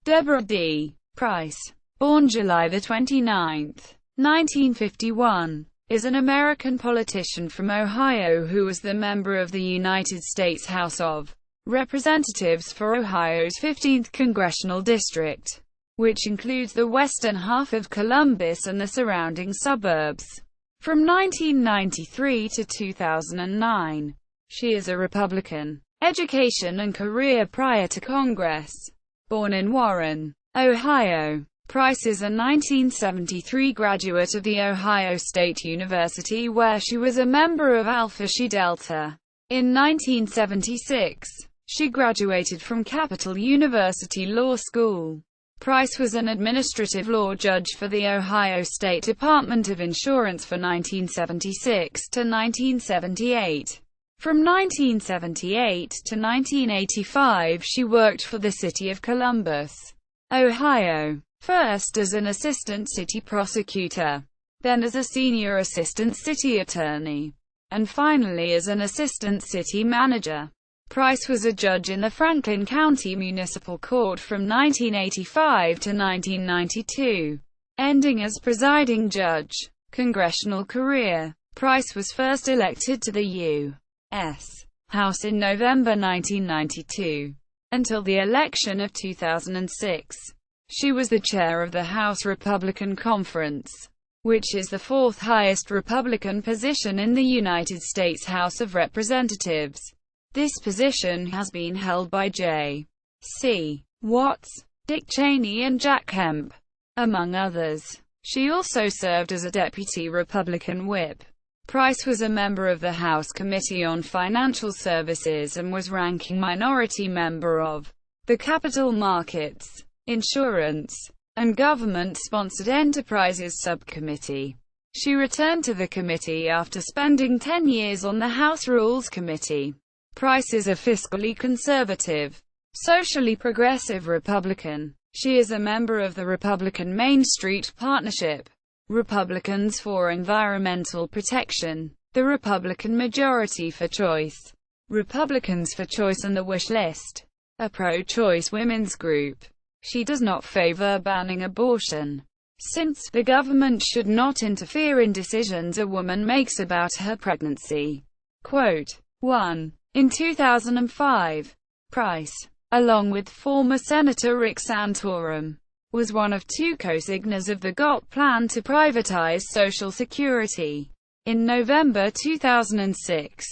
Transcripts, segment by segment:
Deborah D. Pryce, born July 29, 1951, is an American politician from Ohio who was the member of the United States House of Representatives for Ohio's 15th congressional district, which includes the western half of Columbus and the surrounding suburbs. From 1993 to 2009, she is a Republican. Education and career prior to Congress. Born in Warren, Ohio, Pryce is a 1973 graduate of The Ohio State University, where she was a member of Alpha Chi Delta. In 1976, she graduated from Capital University Law School. Pryce was an administrative law judge for the Ohio State Department of Insurance from 1976 to 1978. From 1978 to 1985 she worked for the City of Columbus, Ohio, first as an assistant city prosecutor, then as a senior assistant city attorney, and finally as an assistant city manager. Pryce was a judge in the Franklin County Municipal Court from 1985 to 1992, ending as presiding judge. Congressional career. Pryce was first elected to the U.S. House in November 1992. Until the election of 2006, she was the chair of the House Republican Conference, which is the fourth highest Republican position in the United States House of Representatives. This position has been held by J.C. Watts, Dick Cheney and Jack Kemp, among others. She also served as a deputy Republican whip. Pryce was a member of the House Committee on Financial Services and was ranking minority member of the Capital Markets, Insurance, and Government-Sponsored Enterprises Subcommittee. She returned to the committee after spending 10 years on the House Rules Committee. Pryce is a fiscally conservative, socially progressive Republican. She is a member of the Republican Main Street Partnership, Republicans for Environmental Protection, the Republican Majority for Choice, Republicans for Choice and the Wish List, a pro-choice women's group. She does not favor banning abortion, since the government should not interfere in decisions a woman makes about her pregnancy. Quote 1. In 2005, Pryce, along with former Senator Rick Santorum, was one of two co-signers of the GOP plan to privatize Social Security. In November 2006,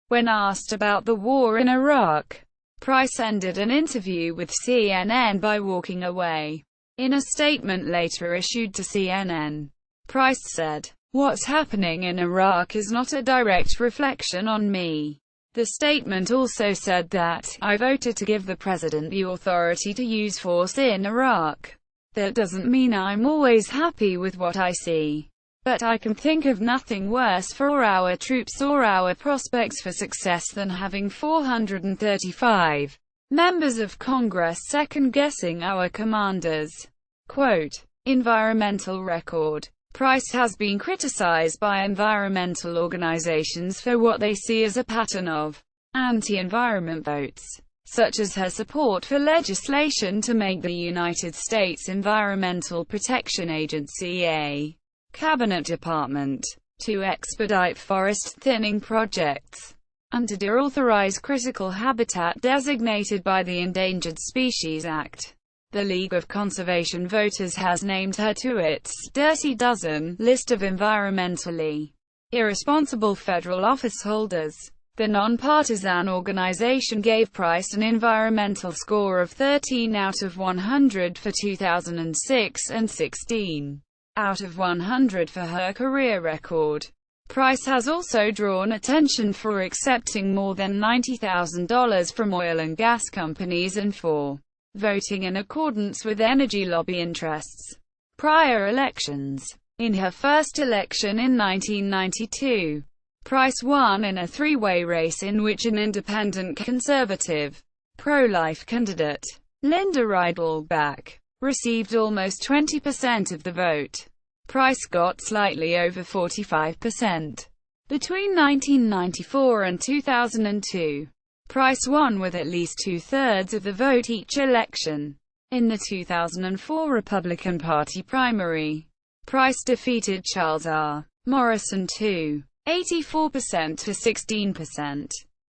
when asked about the war in Iraq, Pryce ended an interview with CNN by walking away. In a statement later issued to CNN, Pryce said, "What's happening in Iraq is not a direct reflection on me." The statement also said that, "I voted to give the president the authority to use force in Iraq. That doesn't mean I'm always happy with what I see. But I can think of nothing worse for our troops or our prospects for success than having 435 members of Congress second-guessing our commanders." Quote, environmental record. Pryce has been criticized by environmental organizations for what they see as a pattern of anti-environment votes, such as her support for legislation to make the United States Environmental Protection Agency a cabinet department, to expedite forest thinning projects, and to deauthorize critical habitat designated by the Endangered Species Act. The League of Conservation Voters has named her to its Dirty Dozen list of environmentally irresponsible federal office holders. The nonpartisan organization gave Pryce an environmental score of 13 out of 100 for 2006 and 16 out of 100 for her career record. Pryce has also drawn attention for accepting more than $90,000 from oil and gas companies and for voting in accordance with energy lobby interests. Prior elections. In her first election in 1992, Pryce won in a three-way race in which an independent conservative, pro-life candidate, Linda Ridlebach, received almost 20% of the vote. Pryce got slightly over 45%. Between 1994 and 2002, Pryce won with at least two-thirds of the vote each election. In the 2004 Republican Party primary, Pryce defeated Charles R. Morrison 84% to 16%.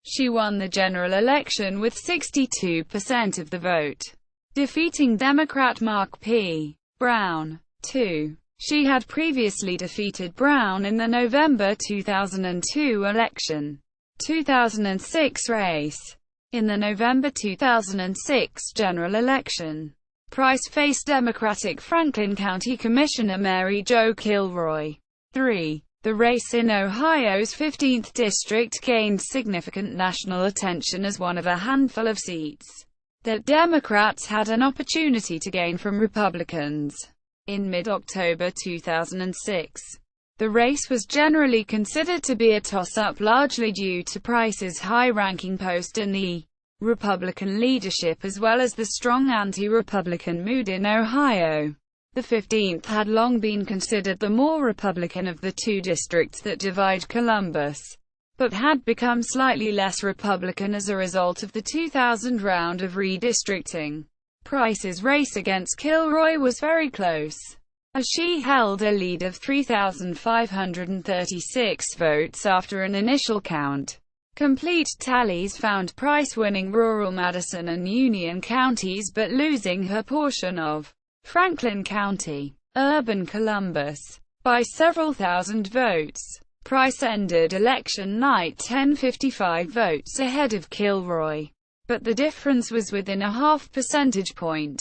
She won the general election with 62% of the vote, defeating Democrat Mark P. Brown. She had previously defeated Brown in the November 2002 election. 2006 race. In the November 2006 general election, Pryce faced Democratic Franklin County Commissioner Mary Jo Kilroy. The race in Ohio's 15th district gained significant national attention as one of a handful of seats that Democrats had an opportunity to gain from Republicans. In mid-October 2006, the race was generally considered to be a toss-up, largely due to Pryce's high-ranking post in the Republican leadership as well as the strong anti-Republican mood in Ohio. The 15th had long been considered the more Republican of the two districts that divide Columbus, but had become slightly less Republican as a result of the 2000 round of redistricting. Pryce's race against Kilroy was very close, as she held a lead of 3,536 votes after an initial count. Complete tallies found Pryce winning rural Madison and Union counties but losing her portion of Franklin County, urban Columbus, by several thousand votes. Pryce ended election night 1055 votes ahead of Kilroy, but the difference was within a half percentage point,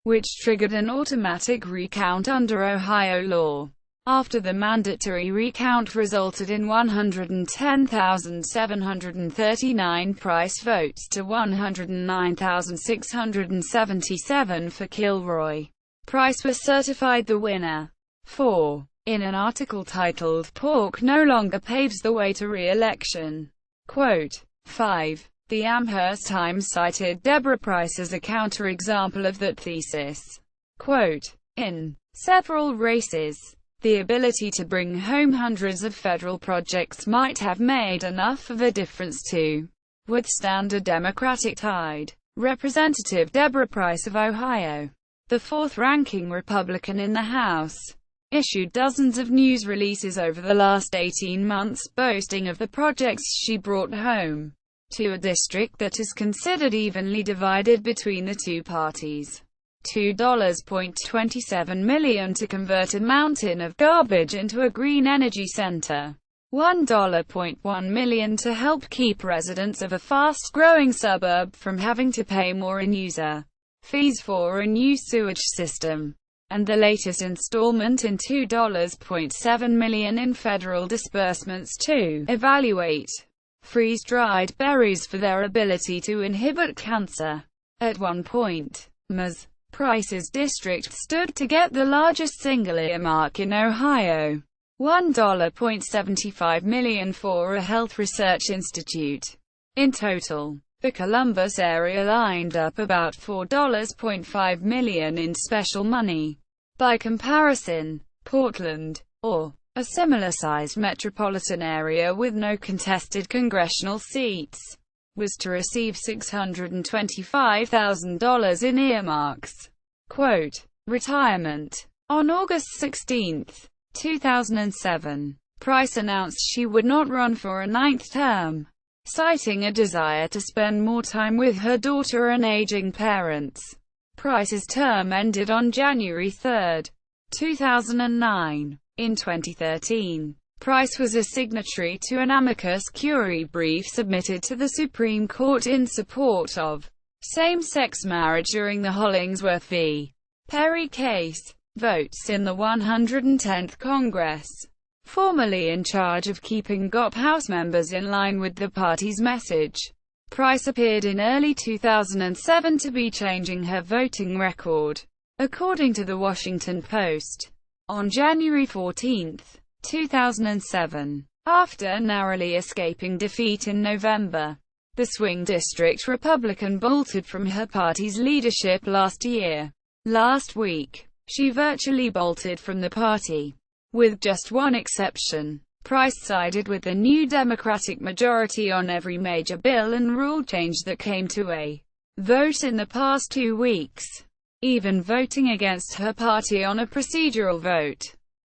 which triggered an automatic recount under Ohio law. After the mandatory recount resulted in 110,739 Pryce votes to 109,677 for Kilroy. Pryce was certified the winner. 4. In an article titled "Pork No Longer Paves the Way to Re-Election." Quote. 5. The Amherst Times cited Deborah Pryce as a counterexample of that thesis. Quote. In several races, the ability to bring home hundreds of federal projects might have made enough of a difference to withstand a Democratic tide. Representative Deborah Pryce of Ohio, the fourth-ranking Republican in the House, issued dozens of news releases over the last 18 months boasting of the projects she brought home to a district that is considered evenly divided between the two parties. $2.27 million to convert a mountain of garbage into a green energy center. $1.1 million to help keep residents of a fast-growing suburb from having to pay more in user fees for a new sewage system. And the latest installment in $2.7 million in federal disbursements to evaluate freeze-dried berries for their ability to inhibit cancer. At one point, Ms. Pryce's district stood to get the largest single earmark in Ohio, $1.75 million for a health research institute. In total, the Columbus area lined up about $4.5 million in special money. By comparison, Portland, or a similar-sized metropolitan area with no contested congressional seats, was to receive $625,000 in earmarks. Quote. Retirement. On August 16, 2007, Pryce announced she would not run for a ninth term, citing a desire to spend more time with her daughter and aging parents. Pryce's term ended on January 3, 2009. In 2013, Pryce was a signatory to an amicus curiae brief submitted to the Supreme Court in support of same-sex marriage during the Hollingsworth v. Perry case. Votes in the 110th Congress, formerly in charge of keeping GOP House members in line with the party's message. Pryce appeared in early 2007 to be changing her voting record, according to The Washington Post. On January 14, 2007, after narrowly escaping defeat in November, the swing district Republican bolted from her party's leadership last year. Last week, she virtually bolted from the party. With just one exception, Pryce sided with the new Democratic majority on every major bill and rule change that came to a vote in the past 2 weeks. even voting against her party on a procedural vote,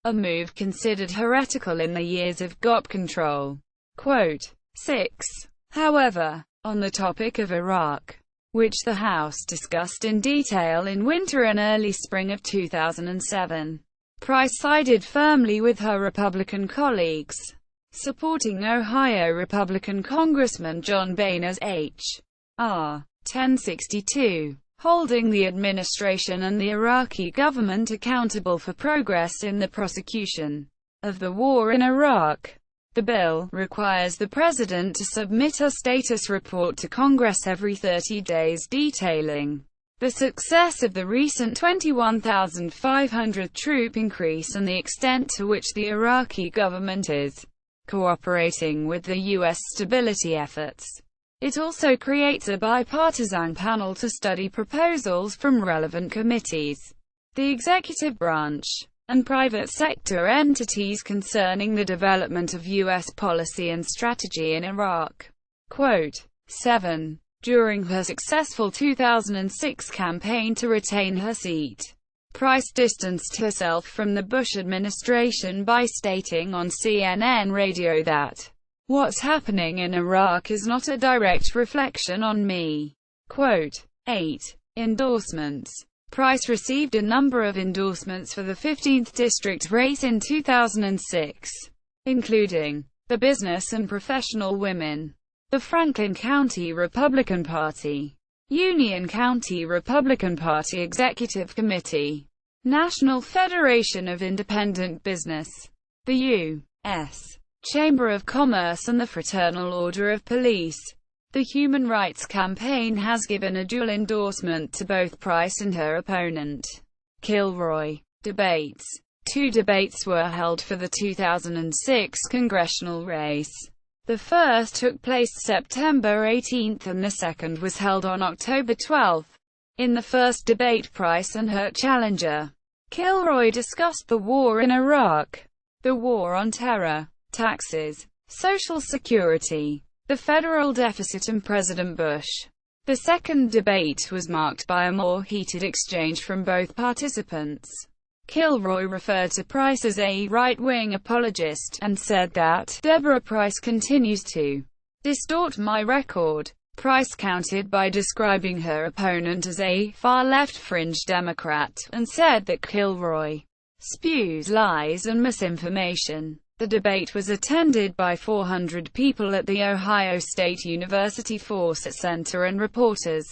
a move considered heretical in the years of GOP control. Quote 6. However, on the topic of Iraq, which the House discussed in detail in winter and early spring of 2007, Pryce sided firmly with her Republican colleagues, supporting Ohio Republican Congressman John Boehner's H.R. 1062, holding the administration and the Iraqi government accountable for progress in the prosecution of the war in Iraq. The bill requires the president to submit a status report to Congress every 30 days detailing the success of the recent 21,500 troop increase and the extent to which the Iraqi government is cooperating with the U.S. stability efforts. It also creates a bipartisan panel to study proposals from relevant committees, the executive branch, and private sector entities concerning the development of U.S. policy and strategy in Iraq. Quote 7. During her successful 2006 campaign to retain her seat, Pryce distanced herself from the Bush administration by stating on CNN radio that, "What's happening in Iraq is not a direct reflection on me." Quote 8. Endorsements. Pryce received a number of endorsements for the 15th district race in 2006, including the Business and Professional Women, the Franklin County Republican Party, Union County Republican Party Executive Committee, National Federation of Independent Business, the U.S. Chamber of Commerce and the Fraternal Order of Police. The Human Rights Campaign has given a dual endorsement to both Pryce and her opponent, Kilroy. Debates. 2 debates were held for the 2006 congressional race. The first took place September 18 and the second was held on October 12. In the first debate, Pryce and her challenger, Kilroy, discussed the war in Iraq, the war on terror, taxes, Social Security, the federal deficit and President Bush. The second debate was marked by a more heated exchange from both participants. Kilroy referred to Pryce as a right-wing apologist, and said that Deborah Pryce continues to distort my record. Pryce countered by describing her opponent as a far-left fringe Democrat, and said that Kilroy spews lies and misinformation. The debate was attended by 400 people at the Ohio State University Fawcett Center and reporters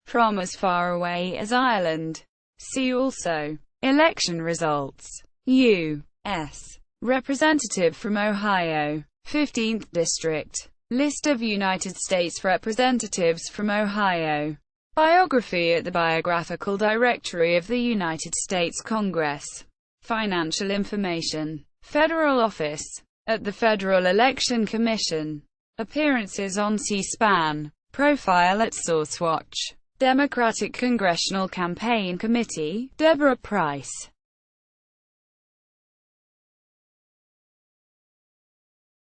from as far away as Ireland. See also election results. U.S. Representative from Ohio, 15th District. List of United States Representatives from Ohio. Biography at the Biographical Directory of the United States Congress. Financial information. Federal office. At the Federal Election Commission. Appearances on C-SPAN. Profile at SourceWatch. Democratic Congressional Campaign Committee. Deborah Pryce.